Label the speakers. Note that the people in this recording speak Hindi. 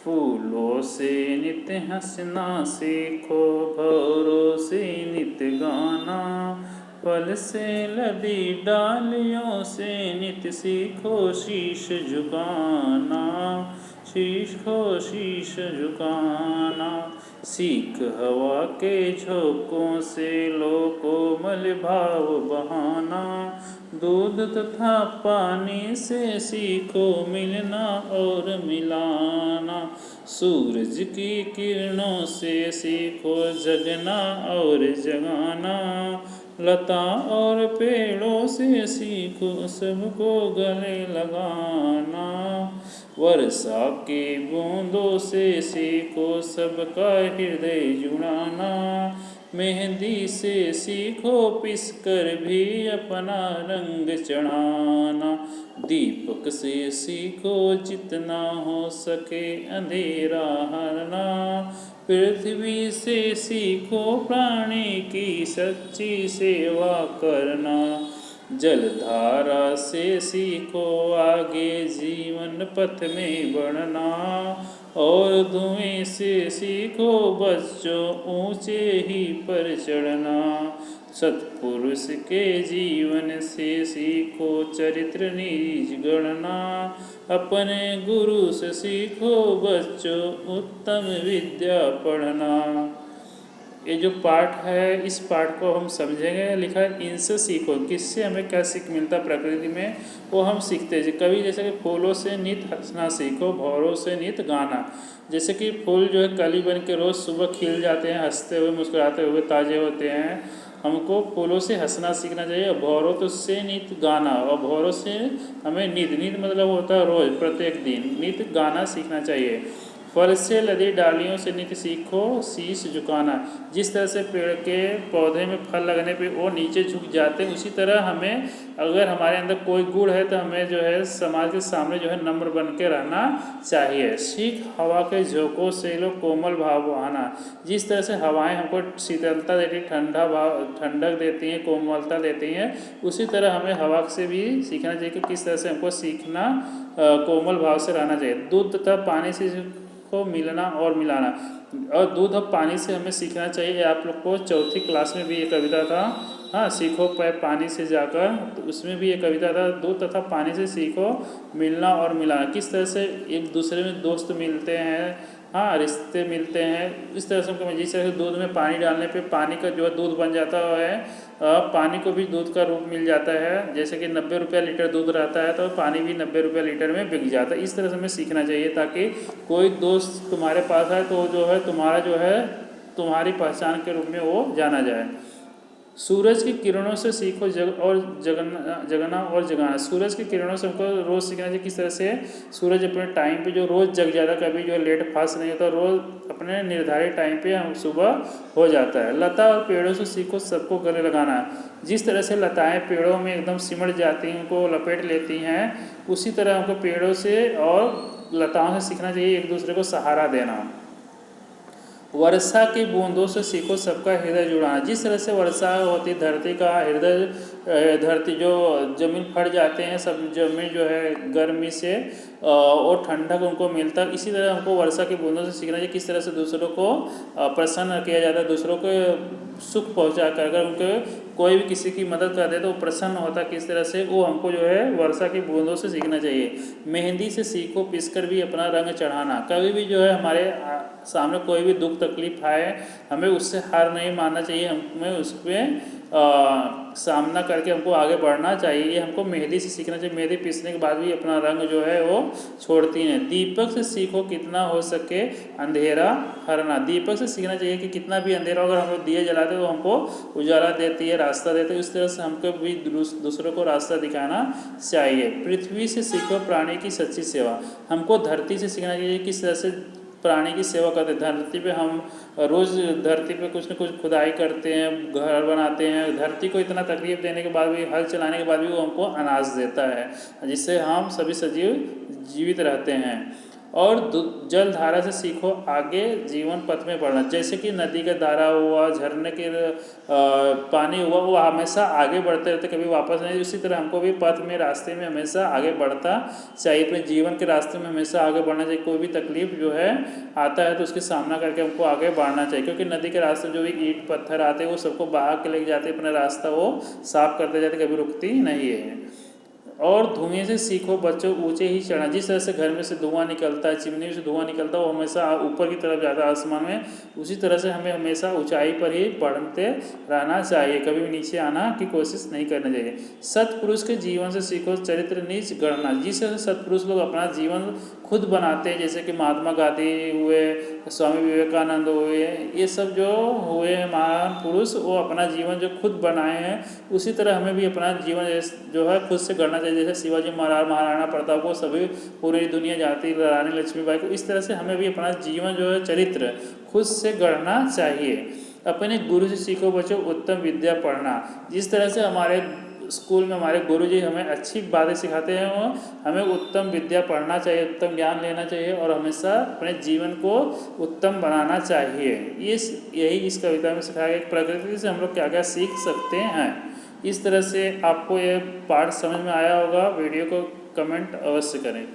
Speaker 1: फूलों से नित हंसना सीखो, भौरों से नित गाना। फल से लदी डालियों से नित सीखो शीश झुकाना, सीखो शीश झुकाना। सीख हवा के झोंकों से लो कोमल भाव बहाना। दूध तथा पानी से सीखो मिलना और मिलाना। सूरज की किरणों से सीखो जगना और जगाना। लता और पेड़ों से सीखो सबको गले लगाना। वर्षा की बूंदों से सीखो सबका हृदय जुड़ाना। मेहंदी से सीखो पिसकर भी अपना रंग चढ़ाना। दीपक से सीखो जितना हो सके अंधेरा हरना। पृथ्वी से सीखो प्राणी की सच्ची सेवा करना। जलधारा से सीखो आगे जीवन पथ में बढ़ना। और धुएं से सीखो बच्चों ऊंचे ही पर चढ़ना। सत्पुरुष के जीवन से सीखो चरित्र नीच गढ़ना। अपने गुरु से सीखो बच्चों उत्तम विद्या पढ़ना। ये जो पाठ है, इस पाठ को हम समझेंगे। लिखा है इनसे सीखो, किससे हमें क्या सीख मिलता है प्रकृति में, वो हम सीखते हैं। कभी जैसे कि फूलों से नित हंसना सीखो, भौरों से नित गाना। जैसे कि फूल जो है कली बन के रोज़ सुबह खिल जाते हैं, हंसते हुए मुस्कुराते हुए ताज़े होते हैं। हमको फूलों से हंसना सीखना चाहिए। और भौरों तो से नित गाना, और भौरों से हमें नित नित मतलब होता है रोज़ प्रत्येक दिन नित गाना सीखना चाहिए। फल से लदी डालियों से नित सीखो शीश झुकाना। जिस तरह से पेड़ के पौधे में फल लगने पे वो नीचे झुक जाते हैं, उसी तरह हमें अगर हमारे अंदर कोई गुण है तो हमें जो है समाज के सामने जो है नम्र बन के रहना चाहिए। सीख हवा के झोंकों से लो कोमल भाव आना। जिस तरह से हवाएं हमको शीतलता देती, ठंडक देती हैं, कोमलता देती हैं, उसी तरह हमें हवा से भी सीखना चाहिए कि किस तरह से हमको सीखना कोमल भाव से रहना चाहिए। दूध तथा पानी से को मिलना और मिलाना। और दूध और पानी से हमें सीखना चाहिए। आप लोग को चौथी क्लास में भी ये कविता था, हाँ, सीखो पानी से जाकर, तो उसमें भी ये कविता था। दूध तथा पानी से सीखो मिलना और मिलाना। किस तरह से एक दूसरे में दोस्त मिलते हैं, हाँ, रिश्ते मिलते हैं। इस तरह से जिस तरह से दूध में पानी डालने पे पानी का जो है दूध बन जाता है, पानी को भी दूध का रूप मिल जाता है। जैसे कि 90 रुपये लीटर दूध रहता है तो पानी भी 90 रुपये लीटर में बिक जाता है। इस तरह से हमें सीखना चाहिए ताकि कोई दोस्त तुम्हारे पास है तो जो है तुम्हारा जो है तुम्हारी पहचान के रूप में वो जाना जाए। सूरज की किरणों से सीखो जगना और जगाना। सूरज की किरणों से हमको रोज़ सीखना चाहिए किस तरह से सूरज अपने टाइम पे जो रोज़ जग जाता, कभी जो लेट फास्ट नहीं होता, रोज़ अपने निर्धारित टाइम पे हम सुबह हो जाता है। लता और पेड़ों से सीखो सबको गले लगाना। जिस तरह से लताएं पेड़ों में एकदम सिमट जाती हैं, उनको लपेट लेती हैं, उसी तरह हमको पेड़ों से और लताओं से सीखना चाहिए एक दूसरे को सहारा देना। वर्षा की बूंदों से सीखो सबका हृदय जुड़ाना। जिस तरह से वर्षा होती धरती का हृदय, धरती जो जमीन फट जाते हैं, सब जमीन जो है गर्मी से और ठंडक उनको मिलता है। इसी तरह हमको वर्षा की बूंदों से सीखना चाहिए किस तरह से दूसरों को प्रसन्न किया जाता है, दूसरों को सुख पहुंचा कर। अगर उनके कोई भी किसी की मदद कर दे तो वो प्रसन्न होता है, किस तरह से वो हमको जो है वर्षा की बूंदों से सीखना चाहिए। मेहंदी से सीखो पिसकर भी अपना रंग चढ़ाना। कभी भी जो है हमारे सामने कोई भी दुख तकलीफ आए, हमें उससे हार नहीं मानना चाहिए, हमें उस पर सामना करके हमको आगे बढ़ना चाहिए। ये हमको मेहंदी से सीखना चाहिए। मेहंदी पीसने के बाद भी अपना रंग जो है वो छोड़ती हैं। दीपक से सीखो कितना हो सके अंधेरा हरना। दीपक से सीखना चाहिए कि कितना भी अंधेरा, अगर हम लोग दिए जलाते हैं तो हमको उजाला देती है, रास्ता देती है। इस तरह से हमको भी दूसरों को रास्ता दिखाना चाहिए। पृथ्वी से सीखो प्राणी की सच्ची सेवा। हमको धरती से सीखना चाहिए किस तरह से प्राणी की सेवा करते हैं। धरती पे हम रोज़ धरती पे कुछ न कुछ खुदाई करते हैं, घर बनाते हैं। धरती को इतना तकलीफ देने के बाद भी, हल चलाने के बाद भी वो हमको अनाज देता है, जिससे हम सभी सजीव जीवित रहते हैं। और जल धारा से सीखो आगे जीवन पथ में बढ़ना। जैसे कि नदी का धारा हुआ, झरने के पानी हुआ, वो हमेशा आगे बढ़ते रहते, कभी वापस नहीं। उसी तरह हमको भी पथ में, रास्ते में हमेशा आगे बढ़ता चाहिए, अपने जीवन के रास्ते में हमेशा आगे बढ़ना चाहिए। कोई भी तकलीफ जो है आता है तो उसकी सामना करके हमको आगे बढ़ना चाहिए, क्योंकि नदी के रास्ते जो भी ईंट पत्थर आते हैं वो सबको बहा के लेके जाते, अपना रास्ता वो साफ करते जाते, कभी रुकती नहीं है। और धुएं से सीखो बच्चों ऊंचे ही चढ़ना। जिस तरह से घर में से धुआं निकलता है, चिमनी से धुआं निकलता है, वो हमेशा ऊपर की तरफ जाता है आसमान में, उसी तरह से हमें हमेशा ऊंचाई पर ही बढ़ते रहना चाहिए, कभी भी नीचे आना की कोशिश नहीं करनी चाहिए। सत्पुरुष के जीवन से सीखो चरित्र नीच गणना। जिस तरह से सत्पुरुष लोग अपना जीवन खुद बनाते हैं, जैसे कि महात्मा गांधी हुए, स्वामी विवेकानंद हुए, ये सब जो हुए हैं महान पुरुष, वो अपना जीवन जो खुद बनाए हैं, उसी तरह हमें भी अपना जीवन जो है खुद से गढ़ना चाहिए। जैसे शिवाजी महाराज, महाराणा प्रताप को सभी पूरी दुनिया जानती, रानी लक्ष्मीबाई को, इस तरह से हमें भी अपना जीवन जो है चरित्र खुद से गढ़ना चाहिए। अपने गुरु से सीखो बच्चों उत्तम विद्या पढ़ना। जिस तरह से हमारे स्कूल में हमारे गुरुजी हमें अच्छी बातें सिखाते हैं, वो हमें उत्तम विद्या पढ़ना चाहिए, उत्तम ज्ञान लेना चाहिए और हमेशा अपने जीवन को उत्तम बनाना चाहिए। यही इस कविता में सिखाया गया। प्रकृति से हम लोग क्या क्या सीख सकते हैं। इस तरह से आपको ये पाठ समझ में आया होगा। वीडियो को कमेंट अवश्य करें।